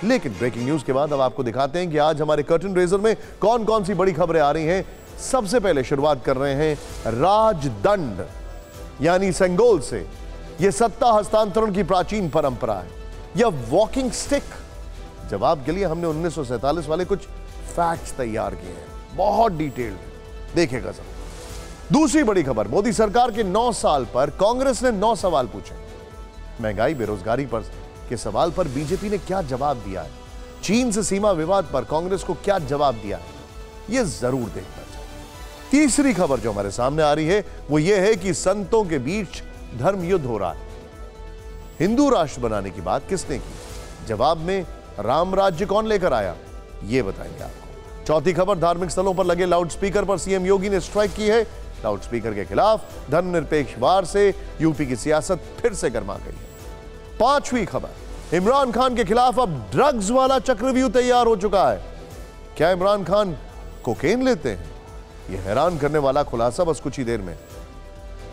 लेकिन breaking news के बाद अब आपको दिखाते हैं कि आज हमारे कर्टन रेजर में कौन कौन सी बड़ी खबरें आ रही हैं। सबसे पहले शुरुआत कर रहे हैं राजदंड यानी सेंगोल से। यह सत्ता हस्तांतरण की प्राचीन परंपरा है या वॉकिंग स्टिक। जवाब के लिए हमने 1947 वाले कुछ फैक्ट्स तैयार किए हैं, बहुत डिटेल्ड, देखिएगा जरा। दूसरी बड़ी खबर, मोदी सरकार के 9 साल पर कांग्रेस ने 9 सवाल पूछे। महंगाई बेरोजगारी पर के सवाल पर बीजेपी ने क्या जवाब दिया है, चीन से सीमा विवाद पर कांग्रेस को क्या जवाब दिया है, यह जरूर देखना चाहिए। तीसरी खबर जो हमारे सामने आ रही है वो यह है कि संतों के बीच धर्म युद्ध हो रहा है। हिंदू राष्ट्र बनाने की बात किसने की, जवाब में राम राज्य कौन लेकर आया, यह बताएंगे आपको। चौथी खबर, धार्मिक स्थलों पर लगे लाउडस्पीकर पर सीएम योगी ने स्ट्राइक की है। लाउडस्पीकर के खिलाफ धर्मनिरपेक्ष वार से यूपी की सियासत फिर से गर्मा गई है। पांचवी खबर, इमरान खान के खिलाफ अब ड्रग्स वाला चक्रव्यूह तैयार हो चुका है। क्या इमरान खान कोकेन लेते हैं, यह हैरान करने वाला खुलासा बस कुछ ही देर में।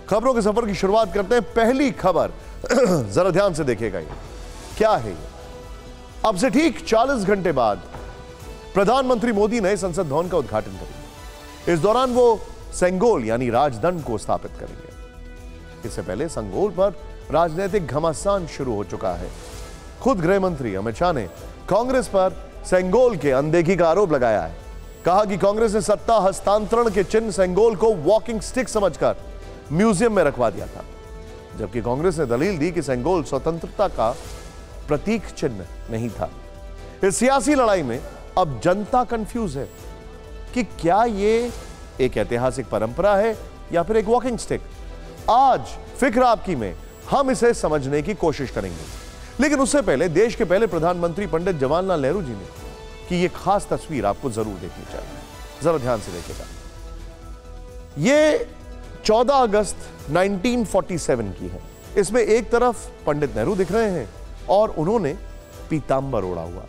खबरों के सफर की शुरुआत करते हैं। पहली खबर जरा ध्यान से देखिएगा, ये क्या है। ये अब से ठीक 40 घंटे बाद प्रधानमंत्री मोदी नए संसद भवन का उद्घाटन करेंगे। इस दौरान वो सेंगोल यानी राजदंड को स्थापित करेंगे। इससे पहले सेंगोल पर राजनीतिक घमासान शुरू हो चुका है। खुद गृह मंत्री अमित शाह ने कांग्रेस पर सेंगोल के अनदेखी का आरोप लगाया है। कहा कि कांग्रेस ने सत्ता हस्तांतरण के चिन्ह सेंगोल को वॉकिंग स्टिक समझकर म्यूजियम में रखवा दिया था, जबकि कांग्रेस ने दलील दी कि सेंगोल स्वतंत्रता का प्रतीक चिन्ह नहीं था। इस सियासी लड़ाई में अब जनता कंफ्यूज है कि क्या यह एक ऐतिहासिक परंपरा है या फिर एक वॉकिंग स्टिक। आज फिक्र आपकी में हम इसे समझने की कोशिश करेंगे, लेकिन उससे पहले देश के पहले प्रधानमंत्री पंडित जवाहरलाल नेहरू जी ने की यह खास तस्वीर आपको जरूर देखनी चाहिए। जरा ध्यान से देखिएगा। यह 14 अगस्त 1947 की है। इसमें एक तरफ पंडित नेहरू दिख रहे हैं और उन्होंने पीतांबर ओढ़ा हुआ,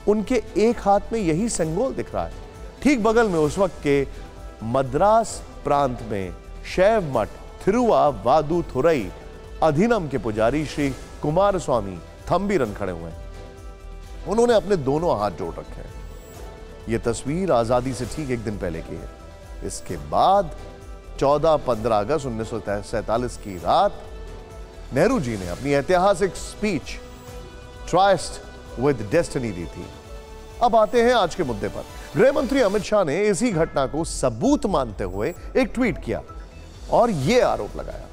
उनके एक हाथ में यही सेंगोल दिख रहा है। ठीक बगल में उस वक्त के मद्रास प्रांत में शैव मठ थिरुवावादुथुरई अधिनम के पुजारी श्री कुमारस्वामी थंबीरन खड़े हुए हैं। उन्होंने अपने दोनों हाथ जोड़ रखे हैं। यह तस्वीर आजादी से ठीक एक दिन पहले की है। इसके बाद 14-15 अगस्त 1947 की रात नेहरू जी ने अपनी ऐतिहासिक स्पीच ट्रस्ट विद डेस्टिनी दी थी। अब आते हैं आज के मुद्दे पर। गृह मंत्री अमित शाह ने इसी घटना को सबूत मानते हुए एक ट्वीट किया और यह आरोप लगाया।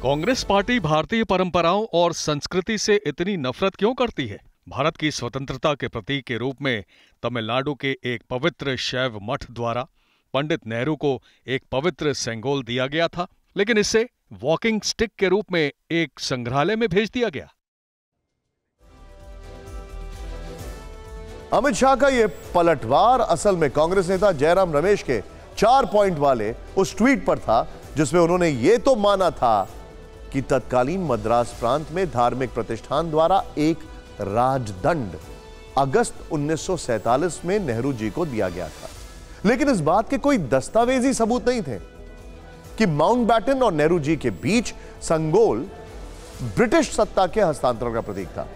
कांग्रेस पार्टी भारतीय परंपराओं और संस्कृति से इतनी नफरत क्यों करती है? भारत की स्वतंत्रता के प्रतीक के रूप में तमिलनाडु के एक पवित्र शैव मठ द्वारा पंडित नेहरू को एक पवित्र सेंगोल दिया गया था, लेकिन इसे वॉकिंग स्टिक के रूप में एक संग्रहालय में भेज दिया गया। अमित शाह का यह पलटवार असल में कांग्रेस नेता जयराम रमेश के 4 पॉइंट वाले उस ट्वीट पर था, जिसमें उन्होंने यह तो माना था कि तत्कालीन मद्रास प्रांत में धार्मिक प्रतिष्ठान द्वारा एक राजदंड अगस्त 1947 में नेहरू जी को दिया गया था, लेकिन इस बात के कोई दस्तावेजी सबूत नहीं थे कि माउंटबैटन और नेहरू जी के बीच सेंगोल ब्रिटिश सत्ता के हस्तांतरण का प्रतीक था।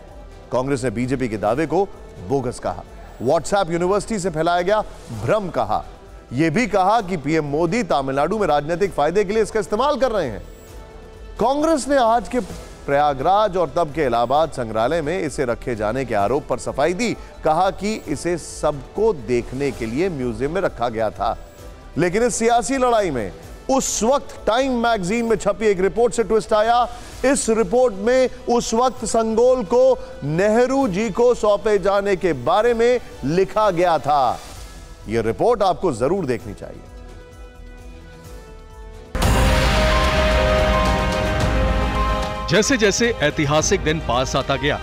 कांग्रेस ने बीजेपी के दावे को बोगस कहा, व्हाट्सएप यूनिवर्सिटी से फैलाया गया भ्रम कहा, यह भी कहा कि पीएम मोदी तमिलनाडु में राजनीतिक फायदे के लिए इसका इस्तेमाल कर रहे हैं। कांग्रेस ने आज के प्रयागराज और तब के इलाहाबाद संग्रहालय में इसे रखे जाने के आरोप पर सफाई दी, कहा कि इसे सबको देखने के लिए म्यूजियम में रखा गया था। लेकिन इस सियासी लड़ाई में उस वक्त टाइम मैगजीन में छपी एक रिपोर्ट से ट्विस्ट आया। इस रिपोर्ट में उस वक्त सेंगोल को नेहरू जी को सौंपे जाने के बारे में लिखा गया था। यह रिपोर्ट आपको जरूर देखनी चाहिए। जैसे जैसे ऐतिहासिक दिन पास आता गया,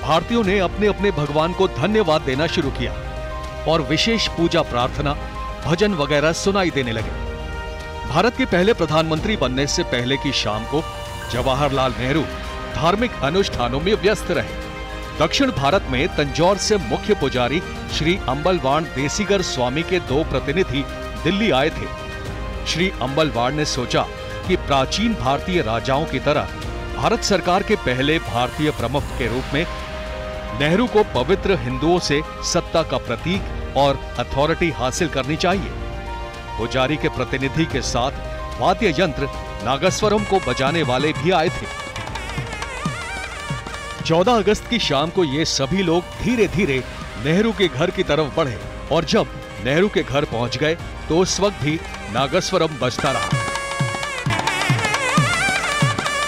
भारतीयों ने अपने अपने भगवान को धन्यवाद देना शुरू किया और विशेष पूजा प्रार्थना, भजन वगैरह सुनाई देने लगे। भारत के पहले प्रधानमंत्री बनने से पहले की शाम को जवाहरलाल नेहरू धार्मिक अनुष्ठानों में व्यस्त रहे। दक्षिण भारत में तंजौर से मुख्य पुजारी श्री अंबलवाण देसीगर स्वामी के 2 प्रतिनिधि दिल्ली आए थे। श्री अंबलवाण ने सोचा कि प्राचीन भारतीय राजाओं की तरह भारत सरकार के पहले भारतीय प्रमुख के रूप में नेहरू को पवित्र हिंदुओं से सत्ता का प्रतीक और अथॉरिटी हासिल करनी चाहिए। पुजारी के प्रतिनिधि के साथ वाद्य यंत्र नागस्वरम को बजाने वाले भी आए थे। 14 अगस्त की शाम को ये सभी लोग धीरे धीरे नेहरू के घर की तरफ बढ़े और जब नेहरू के घर पहुंच गए तो उस वक्त भी नागस्वरम बजता रहा।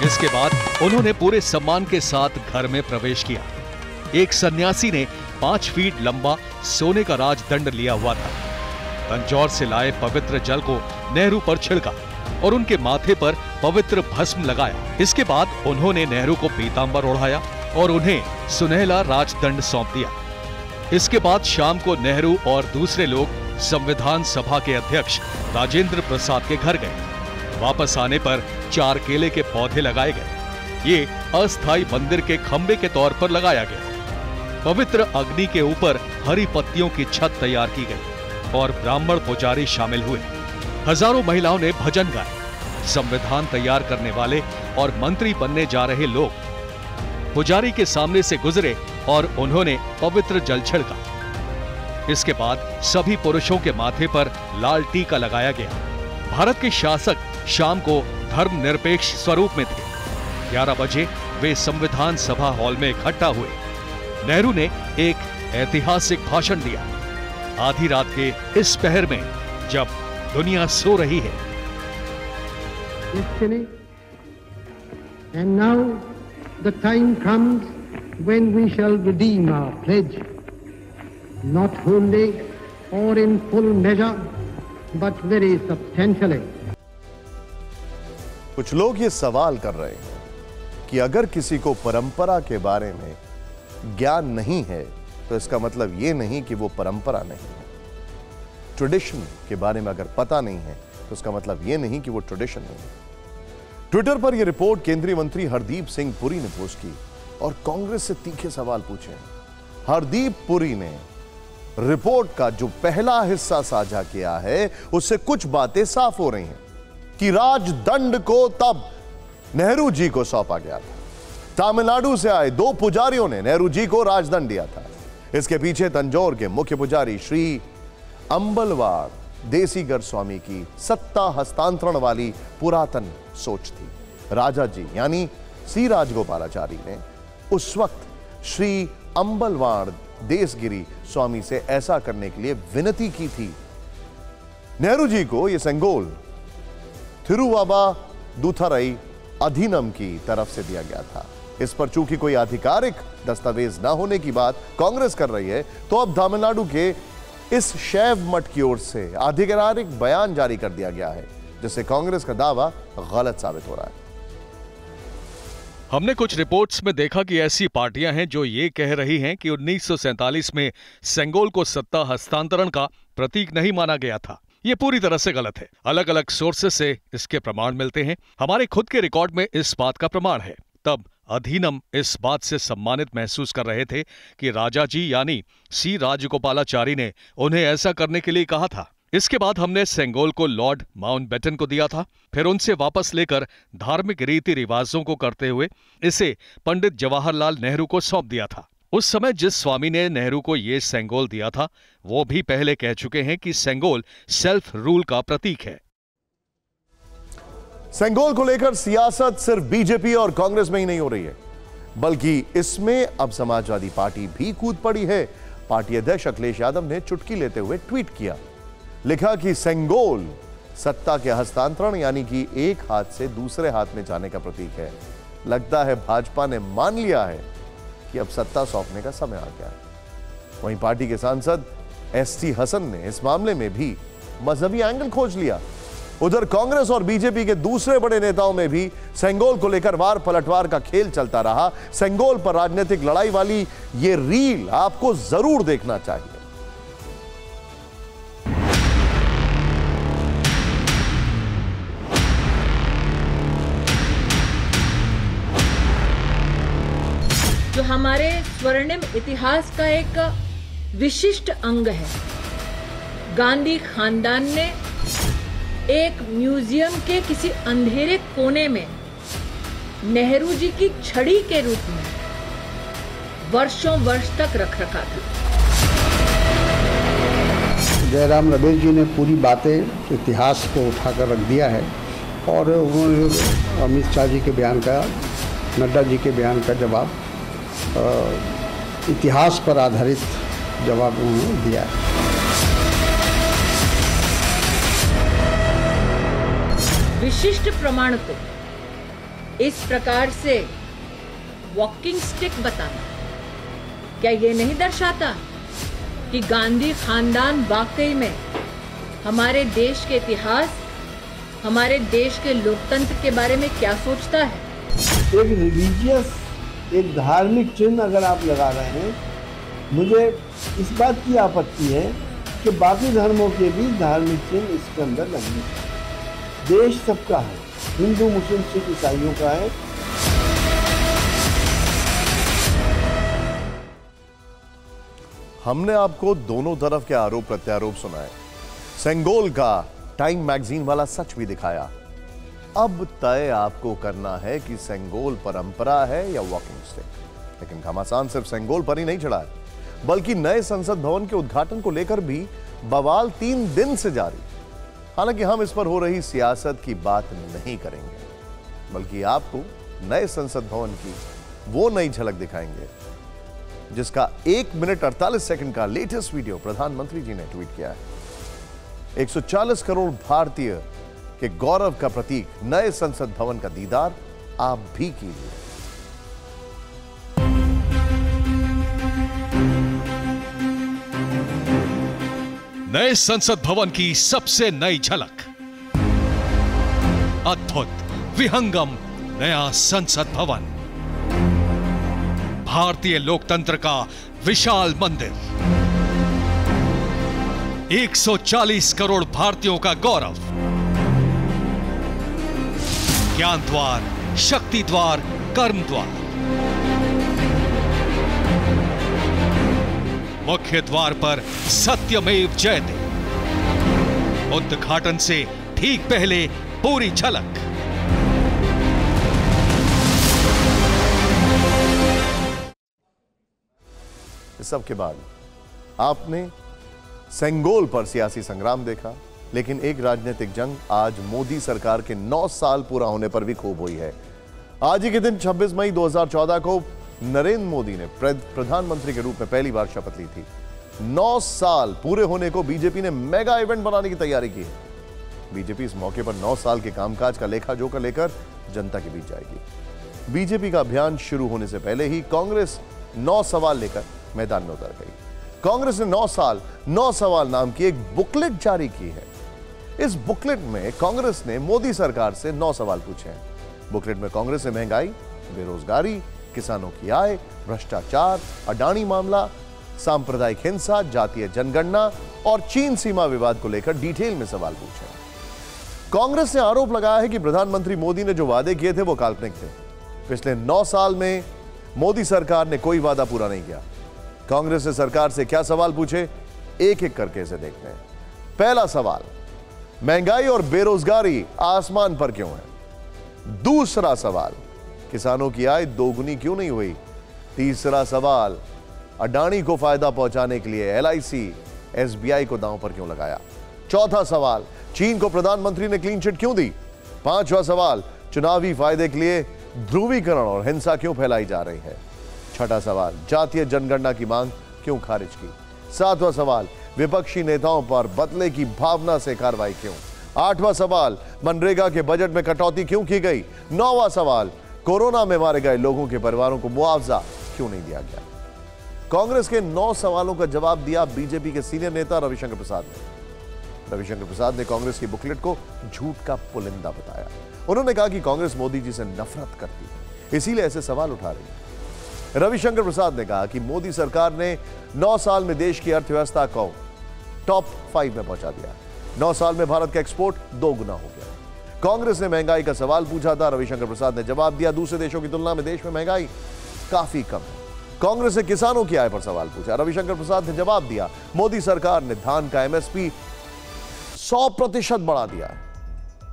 इसके बाद उन्होंने पूरे सम्मान के साथ घर में प्रवेश किया। एक सन्यासी ने 5 फीट लंबा सोने का राजदंड लिया हुआ था। तंजौर से लाए पवित्र जल को नेहरू पर छिड़का और उनके माथे पर पवित्र भस्म लगाया। इसके बाद उन्होंने नेहरू को पीतांबर ओढ़ाया और उन्हें सुनहला राजदंड सौंप दिया। इसके बाद शाम को नेहरू और दूसरे लोग संविधान सभा के अध्यक्ष राजेंद्र प्रसाद के घर गए। वापस आने पर 4 केले के पौधे लगाए गए। ये अस्थायी मंदिर के खंबे के तौर पर लगाया गया। पवित्र अग्नि के ऊपर हरी पत्तियों की छत तैयार की गई और ब्राह्मण पुजारी शामिल हुए। हजारों महिलाओं ने भजन गाए। संविधान तैयार करने वाले और मंत्री बनने जा रहे लोग पुजारी के सामने से गुजरे और उन्होंने पवित्र जल छिड़का। इसके बाद सभी पुरुषों के माथे पर लाल टीका लगाया गया। भारत के शासक शाम को धर्मनिरपेक्ष स्वरूप में थे। 11 बजे वे संविधान सभा हॉल में इकट्ठा हुए। नेहरू ने एक ऐतिहासिक भाषण दिया। आधी रात के इस पहर में जब दुनिया सो रही है। And now the time comes when we shall redeem our pledge, not wholly or in full measure, but very substantially. कुछ लोग ये सवाल कर रहे हैं कि अगर किसी को परंपरा के बारे में ज्ञान नहीं है तो इसका मतलब ये नहीं कि वो परंपरा नहीं है। ट्रेडिशन के बारे में अगर पता नहीं है तो इसका मतलब ये नहीं कि वो ट्रेडिशन नहीं है। ट्विटर पर यह रिपोर्ट केंद्रीय मंत्री हरदीप सिंह पुरी ने पोस्ट की और कांग्रेस से तीखे सवाल पूछे। हरदीप पुरी ने रिपोर्ट का जो पहला हिस्सा साझा किया है उससे कुछ बातें साफ हो रही हैं कि राजदंड को तब नेहरू जी को सौंपा गया था। तमिलनाडु से आए 2 पुजारियों ने नेहरू जी को राजदंड दिया था। इसके पीछे तंजौर के मुख्य पुजारी श्री अंबलवाड़ देसीगर स्वामी की सत्ता हस्तांतरण वाली पुरातन सोच थी। राजा जी यानी सी राजगोपालाचारी ने उस वक्त श्री अंबलवाड़ देसगिरी स्वामी से ऐसा करने के लिए विनती की थी। नेहरू जी को यह सेंगोल थिरुवाबादुथरई अधिनम की तरफ से दिया गया था। इस पर चूंकि कोई आधिकारिक दस्तावेज न होने की बात कांग्रेस कर रही है तो अब तमिलनाडु के इस शैव मठ की ओर से आधिकारिक बयान जारी कर दिया गया है, जिससे कांग्रेस का दावा गलत साबित हो रहा है। हमने कुछ रिपोर्ट्स में देखा कि ऐसी पार्टियां हैं जो ये कह रही हैं कि 1947 में सेंगोल को सत्ता हस्तांतरण का प्रतीक नहीं माना गया था। ये पूरी तरह से गलत है। अलग अलग सोर्सेस से इसके प्रमाण मिलते हैं। हमारे खुद के रिकॉर्ड में इस बात का प्रमाण है। तब अधीनम इस बात से सम्मानित महसूस कर रहे थे कि राजा जी यानी सी राजगोपालाचारी ने उन्हें ऐसा करने के लिए कहा था। इसके बाद हमने सेंगोल को लॉर्ड माउंटबेटन को दिया था। फिर उनसे वापस लेकर धार्मिक रीति रिवाजों को करते हुए इसे पंडित जवाहरलाल नेहरू को सौंप दिया था। उस समय जिस स्वामी ने नेहरू को ये सेंगोल दिया था वो भी पहले कह चुके हैं कि सेंगोल सेल्फ रूल का प्रतीक है। सेंगोल को लेकर सियासत सिर्फ बीजेपी और कांग्रेस में ही नहीं हो रही है, बल्कि इसमें अब समाजवादी पार्टी भी कूद पड़ी है। पार्टी अध्यक्ष अखिलेश यादव ने चुटकी लेते हुए ट्वीट किया, लिखा कि सेंगोल सत्ता के हस्तांतरण यानी कि एक हाथ से दूसरे हाथ में जाने का प्रतीक है। लगता है भाजपा ने मान लिया है कि अब सत्ता सौंपने का समय आ गया है। वहीं पार्टी के सांसद एसटी हसन ने इस मामले में भी मजहबी एंगल खोज लिया। उधर कांग्रेस और बीजेपी के दूसरे बड़े नेताओं में भी सेंगोल को लेकर वार पलटवार का खेल चलता रहा। सेंगोल पर राजनीतिक लड़ाई वाली ये रील आपको जरूर देखना चाहिए। जो हमारे स्वर्णिम इतिहास का एक विशिष्ट अंग है। गांधी खानदान ने एक म्यूजियम के किसी अंधेरे कोने में नेहरू जी की छड़ी के रूप में वर्षों वर्ष तक रख रखा था। जयराम रमेश जी ने पूरी बातें इतिहास को उठाकर रख दिया है और उन्होंने अमित शाह जी के बयान का, नड्डा जी के बयान का जवाब इतिहास पर आधारित जवाब उन्होंने दिया है। विशिष्ट प्रमाण को इस प्रकार से वॉकिंग स्टिक बताना क्या ये नहीं दर्शाता कि गांधी खानदान वाकई में हमारे देश के इतिहास, हमारे देश के लोकतंत्र के बारे में क्या सोचता है? एक रिलीजियस, एक धार्मिक चिन्ह अगर आप लगा रहे हैं, मुझे इस बात की आपत्ति है कि बाकी धर्मों के भी धार्मिक चिन्ह इसके अंदर लगने चाहिए। देश सबका है, हिंदू, मुस्लिम, सिख, ईसाइयों का है। हमने आपको दोनों तरफ के आरोप प्रत्यारोप सुनाए, सेंगोल का टाइम मैगजीन वाला सच भी दिखाया। अब तय आपको करना है कि सेंगोल परंपरा है या वॉकिंग स्टिक। लेकिन घमासान सिर्फ सेंगोल पर ही नहीं चढ़ा है, बल्कि नए संसद भवन के उद्घाटन को लेकर भी बवाल 3 दिन से जारी। हालांकि हम इस पर हो रही सियासत की बात नहीं करेंगे, बल्कि आपको नए संसद भवन की वो नई झलक दिखाएंगे जिसका 1 मिनट 48 सेकंड का लेटेस्ट वीडियो प्रधानमंत्री जी ने ट्वीट किया है। 140 करोड़ भारतीय के गौरव का प्रतीक नए संसद भवन का दीदार आप भी कीजिए। नए संसद भवन की सबसे नई झलक, अद्भुत विहंगम नया संसद भवन, भारतीय लोकतंत्र का विशाल मंदिर, 140 करोड़ भारतीयों का गौरव, ज्ञान द्वार, शक्ति द्वार, कर्म द्वार, मुख्य द्वार पर सत्यमेव जयते, उद्घाटन से ठीक पहले पूरी झलक। इस सब के बाद आपने सेंगोल पर सियासी संग्राम देखा, लेकिन एक राजनीतिक जंग आज मोदी सरकार के 9 साल पूरा होने पर भी खूब हुई है। आज ही के दिन 26 मई 2014 को नरेंद्र मोदी ने प्रधानमंत्री के रूप में पहली बार शपथ ली थी। 9 साल पूरे होने को बीजेपी ने मेगा इवेंट बनाने की तैयारी की है। बीजेपी इस मौके पर 9 साल के कामकाज का लेखा जोखा लेकर जनता के बीच जाएगी। बीजेपी का अभियान शुरू होने से पहले ही कांग्रेस 9 सवाल लेकर मैदान में उतर गई। कांग्रेस ने 9 साल 9 सवाल नाम की एक बुकलेट जारी की है। इस बुकलेट में कांग्रेस ने मोदी सरकार से 9 सवाल पूछे हैं। बुकलेट में कांग्रेस ने महंगाई, बेरोजगारी, किसानों की आय, भ्रष्टाचार, अडानी मामला, सांप्रदायिक हिंसा, जातीय जनगणना और चीन सीमा विवाद को लेकर डिटेल में सवाल पूछे। कांग्रेस ने आरोप लगाया है कि प्रधानमंत्री मोदी ने जो वादे किए थे वो काल्पनिक थे। पिछले 9 साल में मोदी सरकार ने कोई वादा पूरा नहीं किया। कांग्रेस ने सरकार से क्या सवाल पूछे, एक एक करके इसे देखते हैं। पहला सवाल, महंगाई और बेरोजगारी आसमान पर क्यों है? दूसरा सवाल, किसानों की आय दोगुनी क्यों नहीं हुई? तीसरा सवाल, अडानी को फायदा पहुंचाने के लिए LIC, SBI को दांव पर क्यों लगाया? चौथा सवाल, चीन को प्रधानमंत्री ने क्लीन चिट क्यों दी? पांचवा सवाल, चुनावी फायदे के लिए ध्रुवीकरण और हिंसा क्यों फैलाई जा रही है? छठा सवाल, जातीय जनगणना की मांग क्यों खारिज की? सातवां सवाल, विपक्षी नेताओं पर बदले की भावना से कार्रवाई क्यों? आठवां सवाल, मनरेगा के बजट में कटौती क्यों की गई? नौवां सवाल, कोरोना में मारे गए लोगों के परिवारों को मुआवजा क्यों नहीं दिया गया? कांग्रेस के 9 सवालों का जवाब दिया बीजेपी के सीनियर नेता रविशंकर प्रसाद ने। रविशंकर प्रसाद ने कांग्रेस की बुकलेट को झूठ का पुलिंदा बताया। उन्होंने कहा कि कांग्रेस मोदी जी से नफरत करती है, इसीलिए ऐसे सवाल उठा रही है। रविशंकर प्रसाद ने कहा कि मोदी सरकार ने 9 साल में देश की अर्थव्यवस्था को टॉप 5 में पहुंचा दिया। 9 साल में भारत का एक्सपोर्ट 2 गुना हो गया। कांग्रेस ने महंगाई का सवाल पूछा था, रविशंकर प्रसाद ने जवाब दिया, दूसरे देशों की तुलना में देश में महंगाई काफी कम है। कांग्रेस ने किसानों की आय पर सवाल पूछा, रविशंकर प्रसाद ने जवाब दिया, मोदी सरकार ने धान का MSP 100% बढ़ा दिया।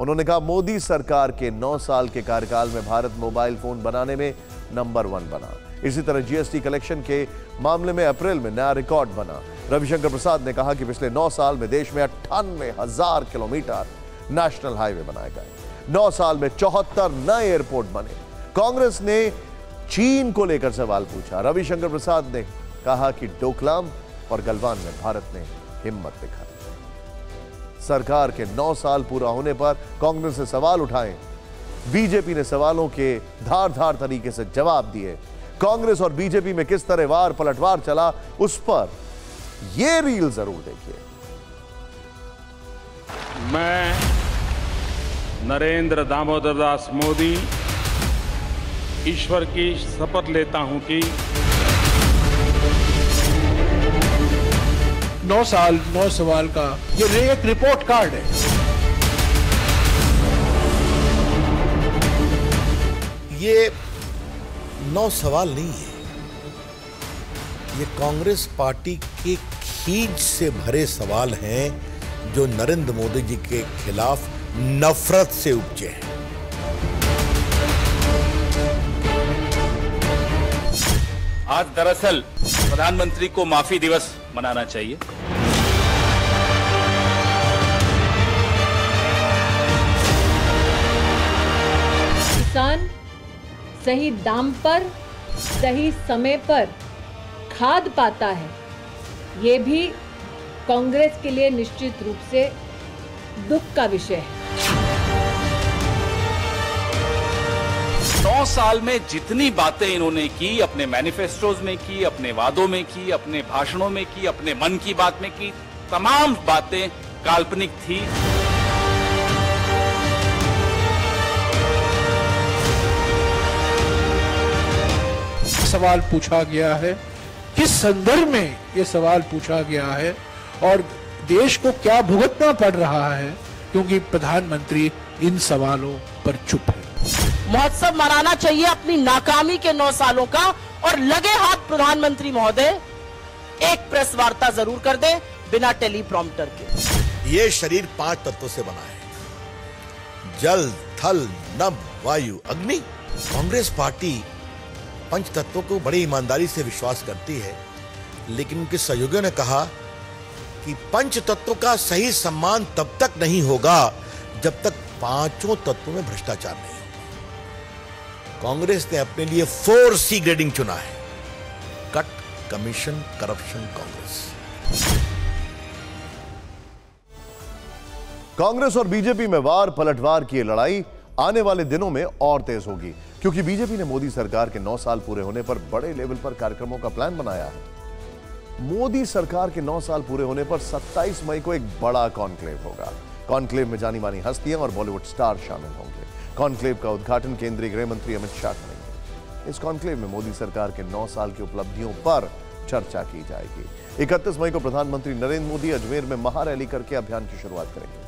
उन्होंने कहा मोदी सरकार के 9 साल के कार्यकाल में भारत मोबाइल फोन बनाने में नंबर 1 बना। इसी तरह जीएसटी कलेक्शन के मामले में अप्रैल में नया रिकॉर्ड बना। रविशंकर प्रसाद ने कहा कि पिछले 9 साल में देश में 98,000 किलोमीटर नेशनल हाईवे बनाए गए। 9 साल में 74 नए एयरपोर्ट बने। कांग्रेस ने चीन को लेकर सवाल पूछा। रविशंकर प्रसाद ने कहा कि डोकलाम और गलवान में भारत ने हिम्मत दिखाई। सरकार के 9 साल पूरा होने पर कांग्रेस ने सवाल उठाए। बीजेपी ने सवालों के धारदार तरीके से जवाब दिए। कांग्रेस और बीजेपी में किस तरह वार पलटवार चला, उस पर यह रील जरूर देखिए। मैं नरेंद्र दामोदर दास मोदी ईश्वर की शपथ लेता हूं कि 9 साल 9 सवाल का ये एक रिपोर्ट कार्ड है। ये 9 सवाल नहीं है, ये कांग्रेस पार्टी के खींच से भरे सवाल हैं जो नरेंद्र मोदी जी के खिलाफ नफरत से उपजे हैं। आज दरअसल प्रधानमंत्री को माफी दिवस मनाना चाहिए। किसान सही दाम पर सही समय पर खाद पाता है, ये भी कांग्रेस के लिए निश्चित रूप से दुख का विषय है। 9 साल में जितनी बातें इन्होंने की, अपने मैनिफेस्टोज में की, अपने वादों में की, अपने भाषणों में की, अपने मन की बात में की, तमाम बातें काल्पनिक थी। सवाल पूछा गया है, किस संदर्भ में ये सवाल पूछा गया है और देश को क्या भुगतना पड़ रहा है, क्योंकि प्रधानमंत्री इन सवालों पर चुप है। महोत्सव मनाना चाहिए अपनी नाकामी के 9 सालों का और लगे हाथ प्रधानमंत्री महोदय एक प्रेस वार्ता जरूर कर दें बिना टेलीप्रॉम्प्टर के। ये शरीर 5 तत्वों से बना है, जल, थल, नभ, वायु, अग्नि। कांग्रेस पार्टी 5 तत्वों को बड़ी ईमानदारी से विश्वास करती है, लेकिन उनके सहयोगियों ने कहा कि 5 तत्वों का सही सम्मान तब तक नहीं होगा जब तक 5 तत्वों में भ्रष्टाचार नहीं होगा। कांग्रेस ने अपने लिए 4C ग्रेडिंग चुना है: cut, commission, corruption, Congress. Congress और बीजेपी में वार पलटवार की लड़ाई आने वाले दिनों में और तेज होगी, क्योंकि बीजेपी ने मोदी सरकार के 9 साल पूरे होने पर बड़े लेवल पर कार्यक्रमों का प्लान बनाया है। मोदी सरकार के 9 साल पूरे होने पर 27 मई को एक बड़ा कॉन्क्लेव होगा। कॉन्क्लेव में जानी मानी हस्तियां और बॉलीवुड स्टार शामिल होंगे। कॉन्क्लेव का उद्घाटन केंद्रीय गृह मंत्री अमित शाह करेंगे। इस कॉन्क्लेव में मोदी सरकार के 9 साल की उपलब्धियों पर चर्चा की जाएगी। 31 मई को प्रधानमंत्री नरेंद्र मोदी अजमेर में महारैली करके अभियान की शुरुआत करेंगे।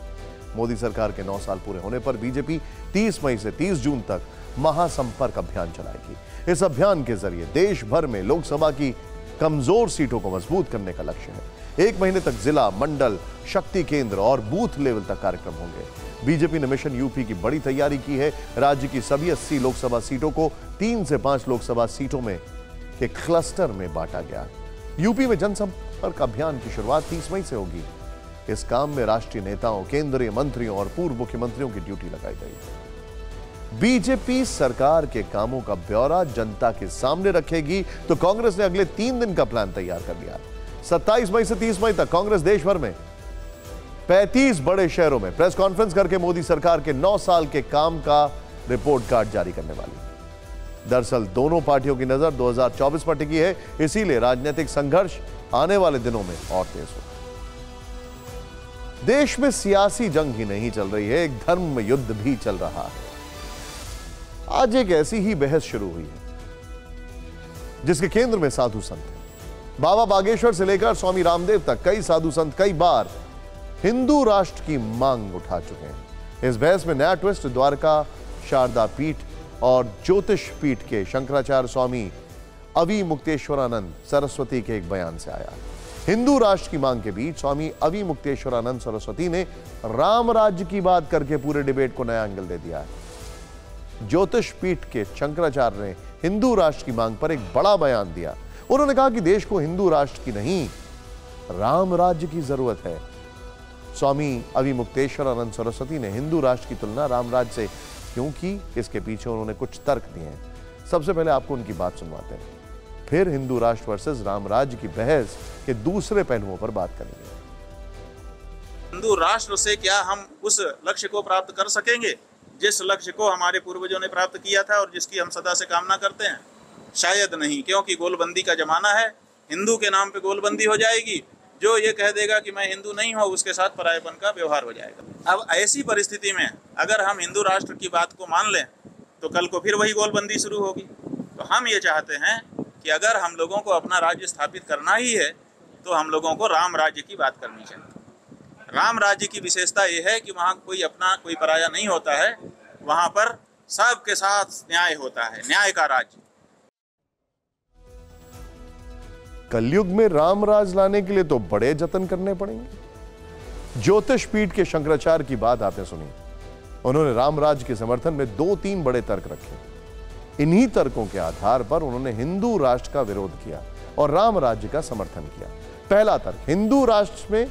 मोदी सरकार के 9 साल पूरे होने पर बीजेपी 30 मई से 30 जून तक महासंपर्क अभियान चलाएगी। इस अभियान के जरिए देश भर में लोकसभा की कमजोर सीटों को मजबूत करने का लक्ष्य है। 1 महीने तक जिला, मंडल, शक्ति केंद्र और बूथ लेवल तक कार्यक्रम होंगे। बीजेपी ने मिशन यूपी की बड़ी तैयारी की है। राज्य की सभी 80 लोकसभा सीटों को 3 से 5 लोकसभा सीटों में के क्लस्टर में बांटा गया। यूपी में जनसंपर्क अभियान की शुरुआत 30 मई से होगी। इस काम में राष्ट्रीय नेताओं, केंद्रीय मंत्रियों और पूर्व मुख्यमंत्रियों की ड्यूटी लगाई गई। बीजेपी सरकार के कामों का ब्यौरा जनता के सामने रखेगी, तो कांग्रेस ने अगले 3 दिन का प्लान तैयार कर लिया। 27 मई से 30 मई तक कांग्रेस देश भर में 35 बड़े शहरों में प्रेस कॉन्फ्रेंस करके मोदी सरकार के 9 साल के काम का रिपोर्ट कार्ड जारी करने वाली। दरअसल दोनों पार्टियों की नजर 2024 पर टिकी है, इसीलिए राजनीतिक संघर्ष आने वाले दिनों में और तेज होगा। देश में सियासी जंग ही नहीं चल रही है, एक धर्म युद्ध भी चल रहा है। आज एक ऐसी ही बहस शुरू हुई है जिसके केंद्र में साधु संत हैं। बाबा बागेश्वर से लेकर स्वामी रामदेव तक कई साधु संत कई बार हिंदू राष्ट्र की मांग उठा चुके हैं। इस बहस में नया ट्विस्ट द्वारका शारदा पीठ और ज्योतिष पीठ के शंकराचार्य स्वामी अवि मुक्तेश्वरानंद सरस्वती के एक बयान से आया। हिंदू राष्ट्र की मांग के बीच स्वामी अविमुक्तेश्वरानंद सरस्वती ने राम राज्य की बात करके पूरे डिबेट को नया एंगल दे दिया है। ज्योतिष पीठ के शंकराचार्य ने हिंदू राष्ट्र की मांग पर एक बड़ा बयान दिया। उन्होंने कहा कि देश को हिंदू राष्ट्र की नहीं, राम राज्य की जरूरत है। स्वामी अविमुक्तेश्वरानंद सरस्वती ने हिंदू राष्ट्र की तुलना राम राज्य से क्यों की, इसके पीछे उन्होंने कुछ तर्क दिए हैं। सबसे पहले आपको उनकी बात सुनवाते हैं, फिर हिंदू राष्ट्र वर्सेस राम राज्य की बहस के दूसरे पहलुओं पर बात करेंगे। हिंदू राष्ट्र से क्या हम उस लक्ष्य को प्राप्त कर सकेंगे जिस लक्ष्य को हमारे पूर्वजों ने प्राप्त किया था और जिसकी हम सदा से कामना करते हैं? शायद नहीं, क्योंकि गोलबंदी का जमाना है। हिंदू के नाम पे गोलबंदी हो जाएगी। जो ये कह देगा कि मैं हिंदू नहीं हूँ, उसके साथ परायपन का व्यवहार हो जाएगा। अब ऐसी परिस्थिति में अगर हम हिंदू राष्ट्र की बात को मान लें तो कल को फिर वही गोलबंदी शुरू होगी। तो हम ये चाहते हैं कि अगर हम लोगों को अपना राज्य स्थापित करना ही है तो हम लोगों को राम राज्य की बात करनी चाहिए। राम राज्य की विशेषता ये है कि वहाँ कोई अपना कोई पराया नहीं होता है, वहाँ पर सबके साथ न्याय होता है, न्याय का राज्य। कलयुग में राम राज लाने के लिए तो बड़े जतन करने पड़ेंगे। ज्योतिष पीठ के शंकराचार्य की बात आपने सुनी। उन्होंने राम राज के समर्थन में 2-3 बड़े तर्क रखे। इन्हीं तर्कों के आधार पर उन्होंने हिंदू राष्ट्र का विरोध किया और राम राज्य का समर्थन किया। पहला तर्क, हिंदू राष्ट्र में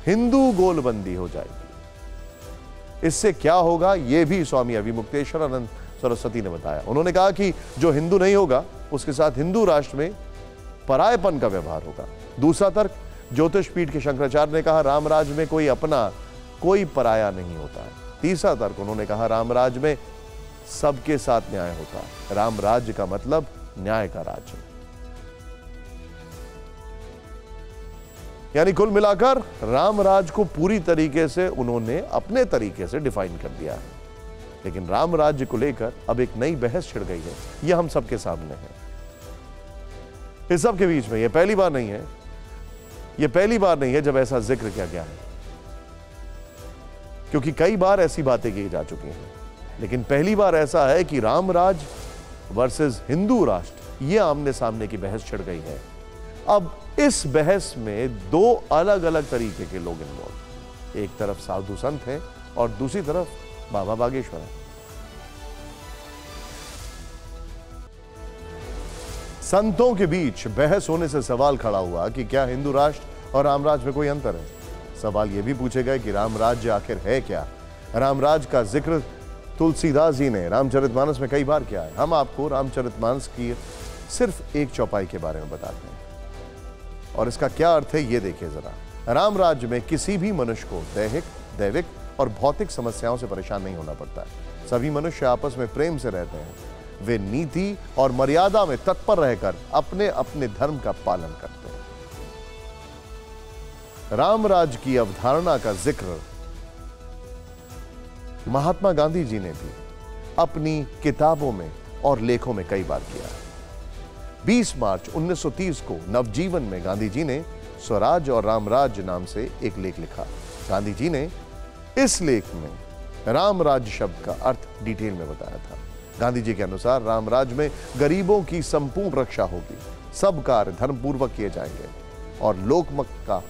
हिंदू गोलबंदी हो जाएगी। इससे क्या होगा, यह भी स्वामी अविमुक्तेश्वरानंद सरस्वती ने बताया। उन्होंने कहा कि जो हिंदू नहीं होगा उसके साथ हिंदू राष्ट्र में परायपन का व्यवहार होगा। दूसरा तर्क, ज्योतिष पीठ के शंकराचार्य ने कहा राम राज्य में कोई अपना कोई पराया नहीं होता है। तीसरा तर्क, उन्होंने कहा राम राज्य में सबके साथ न्याय होता है। राम राज्य का मतलब न्याय का राज्य। यानी कुल मिलाकर राम राज्य को पूरी तरीके से उन्होंने अपने तरीके से डिफाइन कर दिया है। लेकिन राम राज्य को लेकर अब एक नई बहस छिड़ गई है। यह हम सबके सामने है। इस सब के बीच में यह पहली बार नहीं है जब ऐसा जिक्र किया गया है, क्योंकि कई बार ऐसी बातें की जा चुकी हैं। लेकिन पहली बार ऐसा है कि राम राज वर्सेस हिंदू राष्ट्र, यह आमने सामने की बहस छिड़ गई है। अब इस बहस में 2 अलग अलग तरीके के लोग इन्वॉल्व। एक तरफ साधु संत हैं और दूसरी तरफ बाबा बागेश्वर है। संतों के बीच बहस होने से सवाल खड़ा हुआ कि क्या हिंदू राष्ट्र और राम राज्य में कोई अंतर है। सवाल यह भी पूछे गए कि राम राज्य आखिर है क्या। राम राज्य का जिक्र तुलसीदास जी ने रामचरितमानस में कई बार किया है। हम आपको रामचरितमानस की सिर्फ एक चौपाई के बारे में बताते हैं और इसका क्या अर्थ है ये देखिए जरा। राम राज्य में किसी भी मनुष्य को दैविक और भौतिक समस्याओं से परेशान नहीं होना पड़ता है। सभी मनुष्य आपस में प्रेम से रहते हैं। वे नीति और मर्यादा में तत्पर रहकर अपने अपने धर्म का पालन करते हैं। राम राज्य की अवधारणा का जिक्र महात्मा गांधी जी ने भी अपनी किताबों में और लेखों में कई बार किया है। 20 मार्च 1930 को नवजीवन में गांधी जी ने स्वराज और रामराज्य नाम से एक लेख लिखा। गांधी जी ने इस लेख में राम राज्य शब्द का अर्थ डिटेल में बताया था। गांधी जी के अनुसार राम राज्य में गरीबों की संपूर्ण रक्षा होगी, सब कार्य धर्मपूर्वक किए जाएंगे और लोकमत का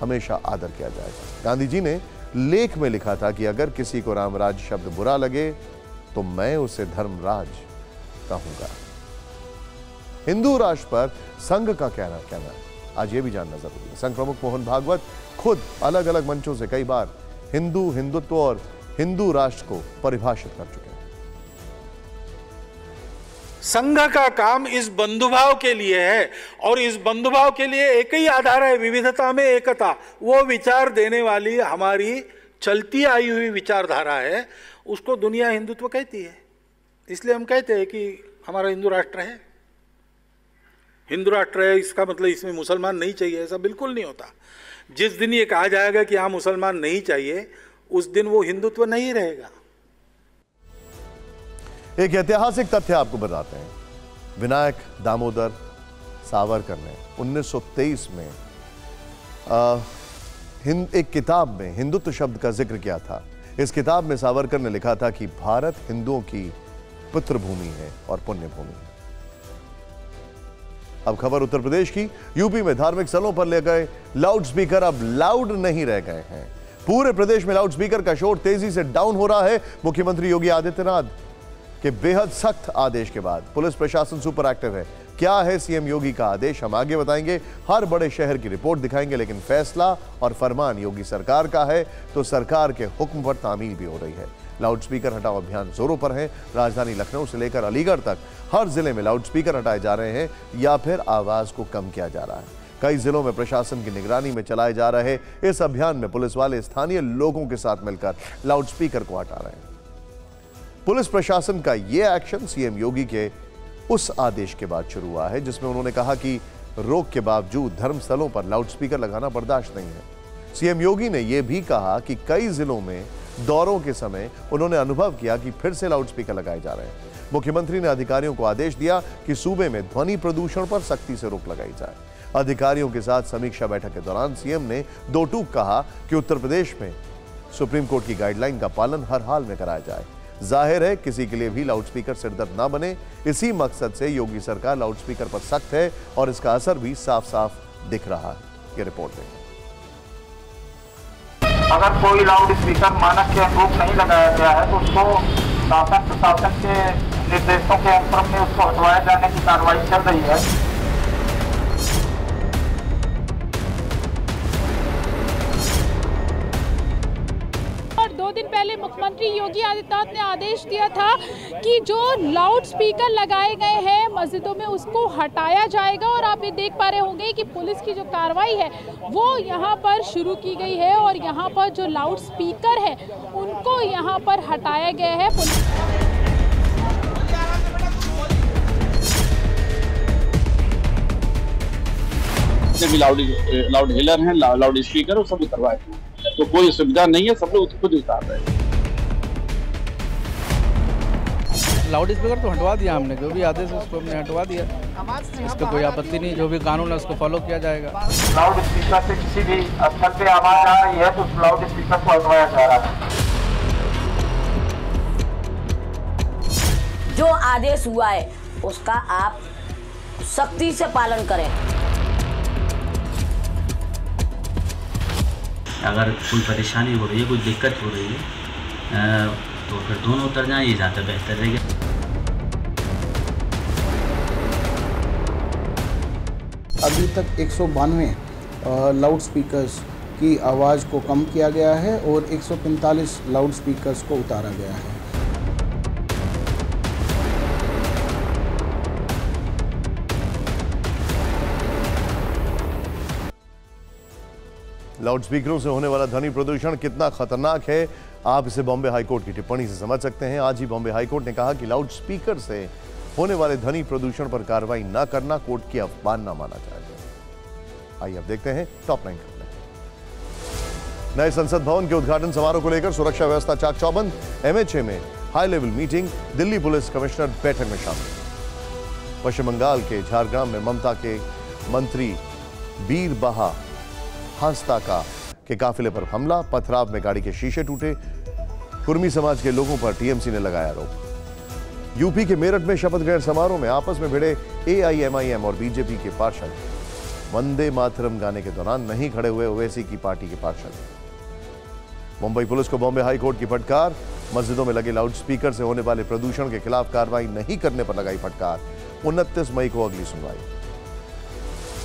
हमेशा आदर किया जाएगा। गांधी जी ने लेख में लिखा था कि अगर किसी को राम राज्य शब्द बुरा लगे तो मैं उसे धर्मराज कहूंगा। हिंदू राष्ट्र पर संघ का कहना है, आज ये भी जानना जरूरी है। संघ प्रमुख मोहन भागवत खुद अलग अलग मंचों से कई बार हिंदुत्व और हिंदू राष्ट्र को परिभाषित कर चुके हैं। संघ का काम इस बंधुभाव के लिए है और इस बंधुभाव के लिए एक ही आधार है, विविधता में एकता। वो विचार देने वाली हमारी चलती आई हुई विचारधारा है, उसको दुनिया हिंदुत्व कहती है। इसलिए हम कहते हैं कि हमारा हिंदू राष्ट्र है। हिंदू राष्ट्र है इसका मतलब इसमें मुसलमान नहीं चाहिए, ऐसा बिल्कुल नहीं होता। जिस दिन ये कहा जाएगा कि हाँ मुसलमान नहीं चाहिए, उस दिन वो हिंदुत्व नहीं रहेगा। एक ऐतिहासिक तथ्य आपको बताते हैं। विनायक दामोदर सावरकर ने 1923 में एक किताब में हिंदुत्व शब्द का जिक्र किया था। इस किताब में सावरकर ने लिखा था कि भारत हिंदुओं की पितृभूमि है और पुण्य भूमि है। अब खबर उत्तर प्रदेश की। यूपी में धार्मिक स्थलों पर ले गए लाउड स्पीकर अब लाउड नहीं रह गए हैं। पूरे प्रदेश में लाउड स्पीकर का शोर तेजी से डाउन हो रहा है। मुख्यमंत्री योगी आदित्यनाथ के बेहद सख्त आदेश के बाद पुलिस प्रशासन सुपर एक्टिव है। क्या है सीएम योगी का आदेश, हम आगे बताएंगे। हर बड़े शहर की रिपोर्ट दिखाएंगे, लेकिन फैसला और फरमान योगी सरकार का है तो सरकार के हुक्म पर तामील भी हो रही है। लाउड स्पीकर हटाओ अभियान जोरों पर है। राजधानी लखनऊ से लेकर अलीगढ़ तक हर जिले में लाउड स्पीकर हटाए जा रहे हैं या फिर आवाज को कम किया जा रहा है। कई जिलों में प्रशासन की निगरानी में चलाए जा रहे इस अभियान में पुलिस वाले स्थानीय लोगों के साथ मिलकर लाउड स्पीकर को हटा रहे हैं। पुलिस प्रशासन का यह एक्शन सीएम योगी के उस आदेश के बाद शुरू हुआ है जिसमें उन्होंने कहा कि रोक के बावजूद धर्मस्थलों पर लाउड स्पीकर लगाना बर्दाश्त नहीं है। सीएम योगी ने यह भी कहा कि कई जिलों में दौरों के समय उन्होंने अनुभव किया कि फिर से लाउड स्पीकर लगाए जा रहे हैं। मुख्यमंत्री ने अधिकारियों को आदेश दिया कि सूबे में ध्वनि प्रदूषण पर सख्ती से रोक लगाई जाए। अधिकारियों के साथ समीक्षा बैठक के दौरान सीएम ने दो टूक कहा कि उत्तर प्रदेश में सुप्रीम कोर्ट की गाइडलाइन का पालन हर हाल में कराया जाए। जाहिर है किसी के लिए भी लाउड स्पीकर सिरदर्द ना बने, इसी मकसद से योगी सरकार लाउड स्पीकर पर सख्त है और इसका असर भी साफ साफ दिख रहा है। ये रिपोर्ट है। अगर कोई लाउड स्पीकर मानक के अनुरूप नहीं लगाया गया है तो उसको शासन प्रशासन के निर्देशों के अनुक्रम में उसको हटवाए जाने की कार्रवाई चल रही है। और 2 दिन पहले मुख्यमंत्री योगी आदित्यनाथ ने आदेश दिया था कि जो लाउड स्पीकर लगाए गए हैं मस्जिदों में उसको हटाया जाएगा और आप ये देख पा रहे होंगे कि पुलिस की जो कार्रवाई है वो यहाँ पर शुरू की गई है और यहाँ पर जो लाउड स्पीकर है उनको यहाँ पर हटाया गया है। भी लाउड हेलर हैं, लाउड स्पीकर और सब उतरवाए, तो कोई सुविधा नहीं है, सब लोग खुद उतार रहे हैं। लाउड स्पीकर तो हटवा दिया हमने, जो भी आदेश है उसको हमने हटवा दिया, इसका कोई आपत्ति नहीं। जो भी कानून है उसको फॉलो किया जाएगा। लाउड स्पीकर से किसी भी स्थल पे आवाज आ रही है तो उस लाउड स्पीकर को हटवाया जा रहा है। जो आदेश हुआ है उसका आप सख्ती से पालन करें। अगर कोई परेशानी हो रही है, कोई दिक्कत हो रही है तो फिर दोनों उतर जाएं, ये ज़्यादा बेहतर रहेगा। अभी तक 192 लाउड स्पीकर्स की आवाज़ को कम किया गया है और 145 लाउड स्पीकर्स को उतारा गया है। लाउड स्पीकरों से होने वाला ध्वनि प्रदूषण कितना खतरनाक है, आप इसे बॉम्बे हाईकोर्ट की टिप्पणी से समझ सकते हैं। आज ही बॉम्बे हाईकोर्ट ने कहा कि लाउड स्पीकर से होने वाले ध्वनि प्रदूषण पर कार्रवाई न करना कोर्ट की अवमानना माना जाएगा। आइए अब देखते हैं टॉप 9 खबरें। नए संसद भवन के उद्घाटन समारोह को लेकर सुरक्षा व्यवस्था चाक चौबंद। MHA में high level meeting, Delhi police commissioner बैठक में शामिल। पश्चिम बंगाल के झारग्राम में ममता के मंत्री बीरबहा हांसदा के काफिले पर हमला, पथराव में गाड़ी के शीशे टूटे। कुर्मी समाज के लोगों पर टीएमसी ने लगाया आरोप। यूपी के मेरठ में शपथ ग्रहण समारोह में आपस में भिड़े AIMIM और बीजेपी के पार्षद। वंदे मातरम गाने के दौरान नहीं खड़े हुए ओवैसी की पार्टी के पार्षद। मुंबई पुलिस को बॉम्बे हाईकोर्ट की फटकार। मस्जिदों में लगे लाउड स्पीकर से होने वाले प्रदूषण के खिलाफ कार्रवाई नहीं करने पर लगाई फटकार। 29 मई को अगली सुनवाई।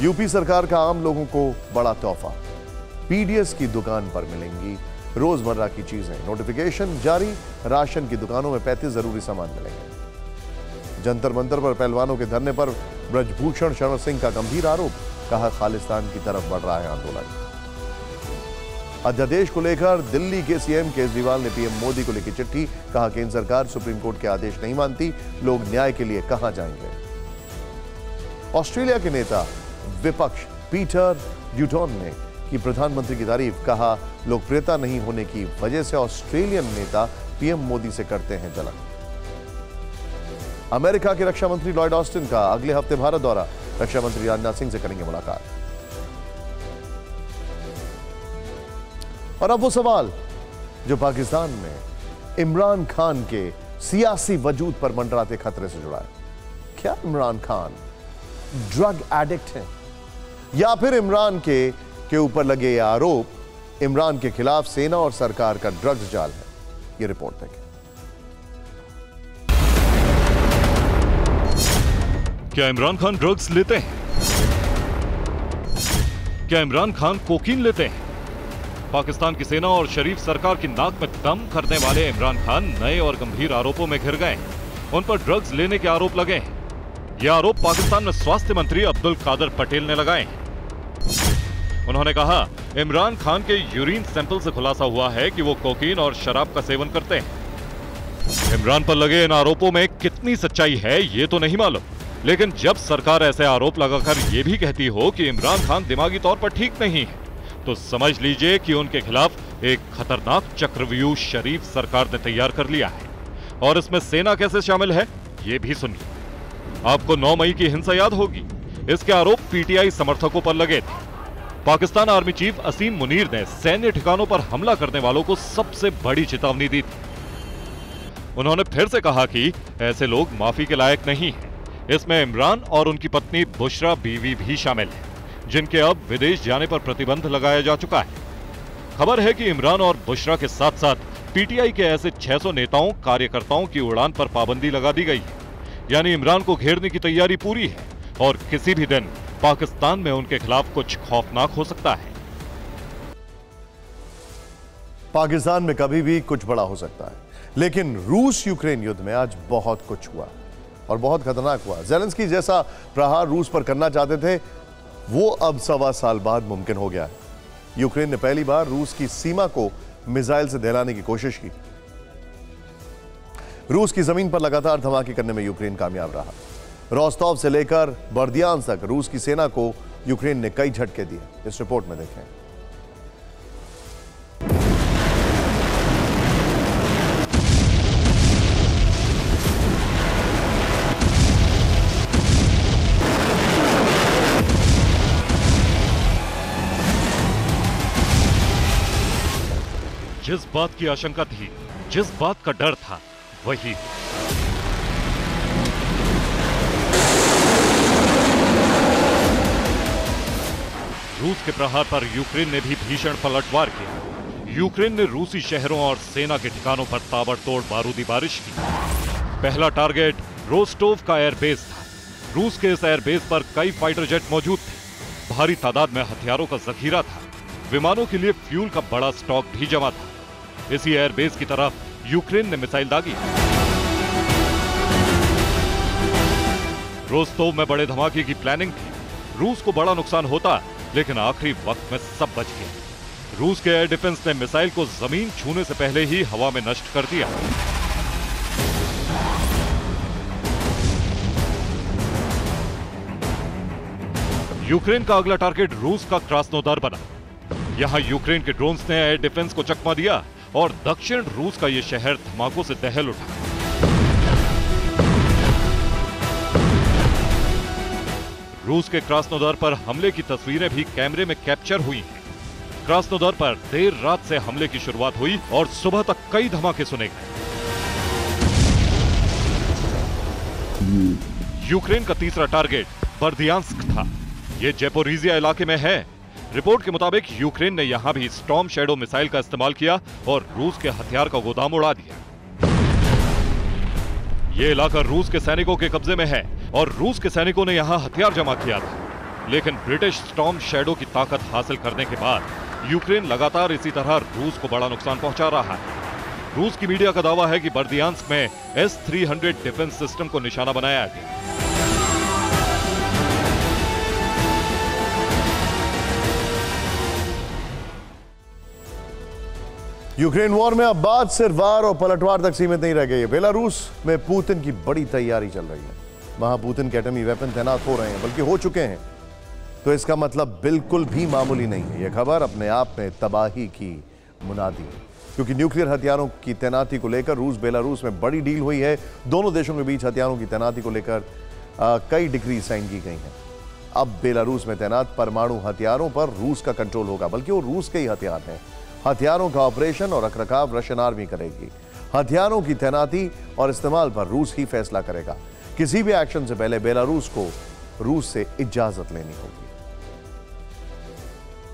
यूपी सरकार का आम लोगों को बड़ा तोहफा, पीडीएस की दुकान पर मिलेंगी रोजमर्रा की चीजें। नोटिफिकेशन जारी, राशन की दुकानों में 35 जरूरी सामान मिलेंगे। जंतर मंतर पर पहलवानों के धरने पर ब्रजभूषण शरण सिंह का गंभीर आरोप, कहा खालिस्तान की तरफ बढ़ रहा है आंदोलन। अध्यादेश को लेकर दिल्ली के सीएम केजरीवाल ने पीएम मोदी को लिखी चिट्ठी, कहा केंद्र सरकार सुप्रीम कोर्ट के आदेश नहीं मानती, लोग न्याय के लिए कहां जाएंगे। ऑस्ट्रेलिया के नेता विपक्ष पीटर ड्यूटन ने की प्रधानमंत्री की तारीफ, कहा लोकप्रियता नहीं होने की वजह से ऑस्ट्रेलियन नेता पीएम मोदी से करते हैं जलन। अमेरिका के रक्षा मंत्री लॉयड ऑस्टिन का अगले हफ्ते भारत दौरा, रक्षा मंत्री राजनाथ सिंह से करेंगे मुलाकात। और अब वो सवाल जो पाकिस्तान में इमरान खान के सियासी वजूद पर मंडराते खतरे से जुड़ा है। क्या इमरान खान ड्रग एडिक्ट हैं, या फिर इमरान के ऊपर लगे ये आरोप इमरान के खिलाफ सेना और सरकार का ड्रग्स जाल है। ये रिपोर्ट देखें। क्या इमरान खान ड्रग्स लेते हैं? क्या इमरान खान कोकीन लेते हैं? पाकिस्तान की सेना और शरीफ सरकार की नाक में दम करने वाले इमरान खान नए और गंभीर आरोपों में घिर गए। उन पर ड्रग्स लेने के आरोप लगे हैं। ये आरोप पाकिस्तान में स्वास्थ्य मंत्री अब्दुल कादर पटेल ने लगाए हैं। उन्होंने कहा, इमरान खान के यूरिन सैंपल से खुलासा हुआ है कि वो कोकीन और शराब का सेवन करते हैं। इमरान पर लगे इन आरोपों में कितनी सच्चाई है ये तो नहीं मालूम, लेकिन जब सरकार ऐसे आरोप लगाकर ये भी कहती हो कि इमरान खान दिमागी तौर पर ठीक नहीं है, तो समझ लीजिए कि उनके खिलाफ एक खतरनाक चक्रव्यूह शरीफ सरकार ने तैयार कर लिया है। और इसमें सेना कैसे शामिल है ये भी सुनिए। आपको 9 मई की हिंसा याद होगी। इसके आरोप पीटीआई समर्थकों पर लगे थे। पाकिस्तान आर्मी चीफ असीम मुनीर ने सैन्य ठिकानों पर हमला करने वालों को सबसे बड़ी चेतावनी दी थी। उन्होंने फिर से कहा कि ऐसे लोग माफी के लायक नहीं हैं। इसमें इमरान और उनकी पत्नी बुशरा बीवी भी शामिल है, जिनके अब विदेश जाने पर प्रतिबंध लगाया जा चुका है। खबर है कि इमरान और बुशरा के साथ साथ पीटीआई के ऐसे 600 नेताओं कार्यकर्ताओं की उड़ान पर पाबंदी लगा दी गई है। यानी इमरान को घेरने की तैयारी पूरी है और किसी भी दिन पाकिस्तान में उनके खिलाफ कुछ खौफनाक हो सकता है। पाकिस्तान में कभी भी कुछ बड़ा हो सकता है, लेकिन रूस यूक्रेन युद्ध में आज बहुत कुछ हुआ और बहुत खतरनाक हुआ। ज़ेलेंस्की जैसा प्रहार रूस पर करना चाहते थे, वो अब 1.25 साल बाद मुमकिन हो गया है। यूक्रेन ने पहली बार रूस की सीमा को मिसाइल से दहलाने की कोशिश की। रूस की जमीन पर लगातार धमाके करने में यूक्रेन कामयाब रहा। रोस्टोव से लेकर बर्दियान्स तक रूस की सेना को यूक्रेन ने कई झटके दिए। इस रिपोर्ट में देखें। जिस बात की आशंका थी, जिस बात का डर था, वही रूस के प्रहार पर यूक्रेन ने भी भीषण पलटवार किया। यूक्रेन ने रूसी शहरों और सेना के ठिकानों पर ताबड़तोड़ बारूदी बारिश की। पहला टारगेट रोस्टोव का एयरबेस था। रूस के इस एयरबेस पर कई फाइटर जेट मौजूद थे। भारी तादाद में हथियारों का जखीरा था। विमानों के लिए फ्यूल का बड़ा स्टॉक भी जमा था। इसी एयरबेस की तरफ यूक्रेन ने मिसाइल दागी। रोस्टोव में बड़े धमाके की प्लानिंग थी। रूस को बड़ा नुकसान होता, लेकिन आखिरी वक्त में सब बच गया। रूस के एयर डिफेंस ने मिसाइल को जमीन छूने से पहले ही हवा में नष्ट कर दिया। यूक्रेन का अगला टारगेट रूस का क्रास्नोदार बना। यहां यूक्रेन के ड्रोन्स ने एयर डिफेंस को चकमा दिया और दक्षिण रूस का यह शहर धमाकों से दहल उठा। रूस के क्रास्नोदार पर हमले की तस्वीरें भी कैमरे में कैप्चर हुई हैं। क्रास्नोदार पर देर रात से हमले की शुरुआत हुई और सुबह तक कई धमाके सुने गए। यूक्रेन का तीसरा टारगेट बर्दियान्स्क था। यह जेपोरीजिया इलाके में है। रिपोर्ट के मुताबिक यूक्रेन ने यहां भी स्टॉर्म शैडो मिसाइल का इस्तेमाल किया और रूस के हथियार का गोदाम उड़ा दिया। यह इलाका रूस के सैनिकों के कब्जे में है और रूस के सैनिकों ने यहां हथियार जमा किया था। लेकिन ब्रिटिश स्टॉर्म शैडो की ताकत हासिल करने के बाद यूक्रेन लगातार इसी तरह रूस को बड़ा नुकसान पहुंचा रहा है। रूस की मीडिया का दावा है कि बर्दियान्स्क में S-300 डिफेंस सिस्टम को निशाना बनाया गया। यूक्रेन वॉर में अब बात सिर्फ वार और पलटवार तक सीमित नहीं रह गई है। बेलारूस में पुतिन की बड़ी तैयारी चल रही है। वहां पुतिन के एटमी वेपन तैनात हो रहे हैं, बल्कि हो चुके हैं। तो इसका मतलब बिल्कुल भी मामूली नहीं है। यह खबर अपने आप में तबाही की मुनादी है, क्योंकि न्यूक्लियर हथियारों की तैनाती को लेकर रूस बेलारूस में बड़ी डील हुई है। दोनों देशों के बीच हथियारों की तैनाती को लेकर कई डिग्री साइन की गई हैं। अब बेलारूस में तैनात परमाणु हथियारों पर रूस का कंट्रोल होगा, बल्कि वो रूस के ही हथियार हैं। हथियारों का ऑपरेशन और रखरखाव रशियन आर्मी करेगी। हथियारों की तैनाती और इस्तेमाल पर रूस ही फैसला करेगा। किसी भी एक्शन से पहले बेलारूस को रूस से इजाजत लेनी होगी।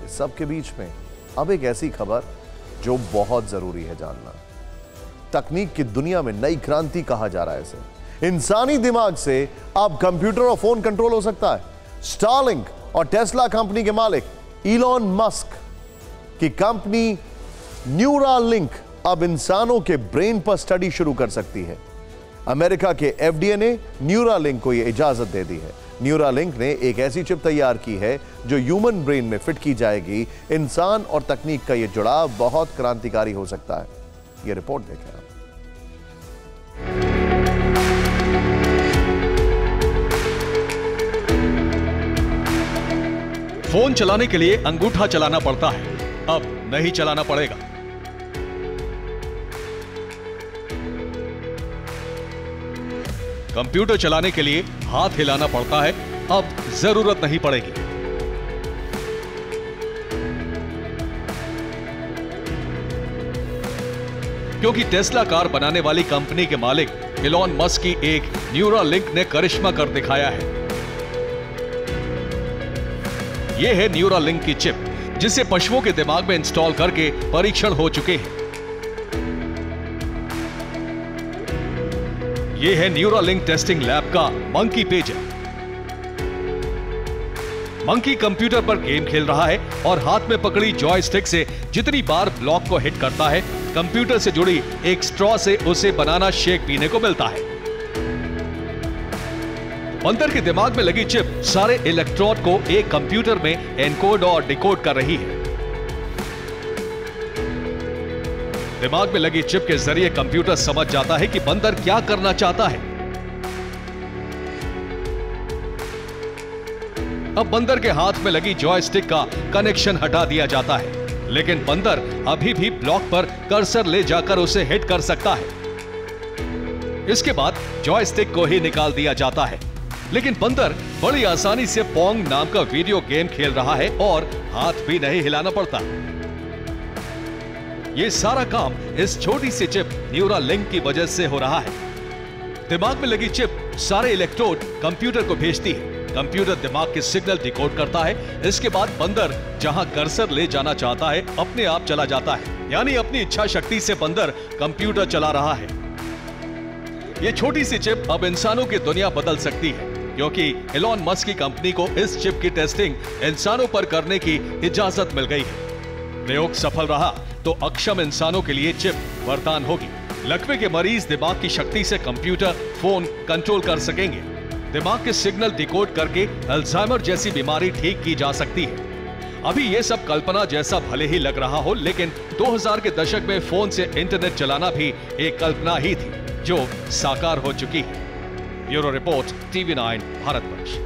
इस सब के बीच में अब एक ऐसी खबर जो बहुत जरूरी है जानना। तकनीक की दुनिया में नई क्रांति कहा जा रहा है इसे। इंसानी दिमाग से अब कंप्यूटर और फोन कंट्रोल हो सकता है। स्टारलिंक और टेस्ला कंपनी के मालिक इलॉन मस्क की कंपनी न्यूरालिंक अब इंसानों के ब्रेन पर स्टडी शुरू कर सकती है। अमेरिका के एफडीए ने न्यूरालिंक को यह इजाजत दे दी है। न्यूरालिंक ने एक ऐसी चिप तैयार की है जो ह्यूमन ब्रेन में फिट की जाएगी। इंसान और तकनीक का यह जुड़ाव बहुत क्रांतिकारी हो सकता है। यह रिपोर्ट देखें आप। फोन चलाने के लिए अंगूठा चलाना पड़ता है, अब नहीं चलाना पड़ेगा। कंप्यूटर चलाने के लिए हाथ हिलाना पड़ता है, अब जरूरत नहीं पड़ेगी। क्योंकि टेस्ला कार बनाने वाली कंपनी के मालिक इलॉन मस्क की एक न्यूरालिंक ने करिश्मा कर दिखाया है। यह है न्यूरालिंक की चिप, जिसे पशुओं के दिमाग में इंस्टॉल करके परीक्षण हो चुके हैं। यह है न्यूरालिंक टेस्टिंग लैब का मंकी पेज। मंकी कंप्यूटर पर गेम खेल रहा है और हाथ में पकड़ी जॉयस्टिक से जितनी बार ब्लॉक को हिट करता है, कंप्यूटर से जुड़ी एक स्ट्रॉ से उसे बनाना शेक पीने को मिलता है। बंदर के दिमाग में लगी चिप सारे इलेक्ट्रोड को एक कंप्यूटर में एनकोड और डिकोड कर रही है। दिमाग में लगी चिप के जरिए कंप्यूटर समझ जाता है कि बंदर क्या करना चाहता है। अब बंदर के हाथ में लगी जॉयस्टिक का कनेक्शन हटा दिया जाता है, लेकिन बंदर अभी भी ब्लॉक पर कर्सर ले जाकर उसे हिट कर सकता है। इसके बाद जॉयस्टिक को ही निकाल दिया जाता है, लेकिन बंदर बड़ी आसानी से पोंग नाम का वीडियो गेम खेल रहा है और हाथ भी नहीं हिलाना पड़ता। ये सारा काम इस छोटी सी चिप न्यूरालिंक की वजह से हो रहा है। दिमाग में लगी चिप सारे इलेक्ट्रोड कंप्यूटर को भेजती है। कंप्यूटर दिमाग के सिग्नल डिकोड करता है। इसके बाद बंदर जहां कर्सर ले जाना चाहता है अपने आप चला जाता है, यानी अपनी इच्छा शक्ति से बंदर कंप्यूटर चला रहा है। यह छोटी सी चिप अब इंसानों की दुनिया बदल सकती है, क्योंकि इलॉन मस्क की कंपनी को इस चिप की टेस्टिंग इंसानों पर करने की इजाजत मिल गई है। प्रयोग सफल रहा तो अक्षम इंसानों के लिए चिप वरदान होगी। लकवे के मरीज दिमाग की शक्ति से कंप्यूटर, फोन कंट्रोल कर सकेंगे। दिमाग के सिग्नल डिकोड करके अल्जाइमर जैसी बीमारी ठीक की जा सकती है। अभी यह सब कल्पना जैसा भले ही लग रहा हो, लेकिन 2000 के दशक में फोन से इंटरनेट चलाना भी एक कल्पना ही थी जो साकार हो चुकी है। Bureau report, TV9 Bharatvarsh.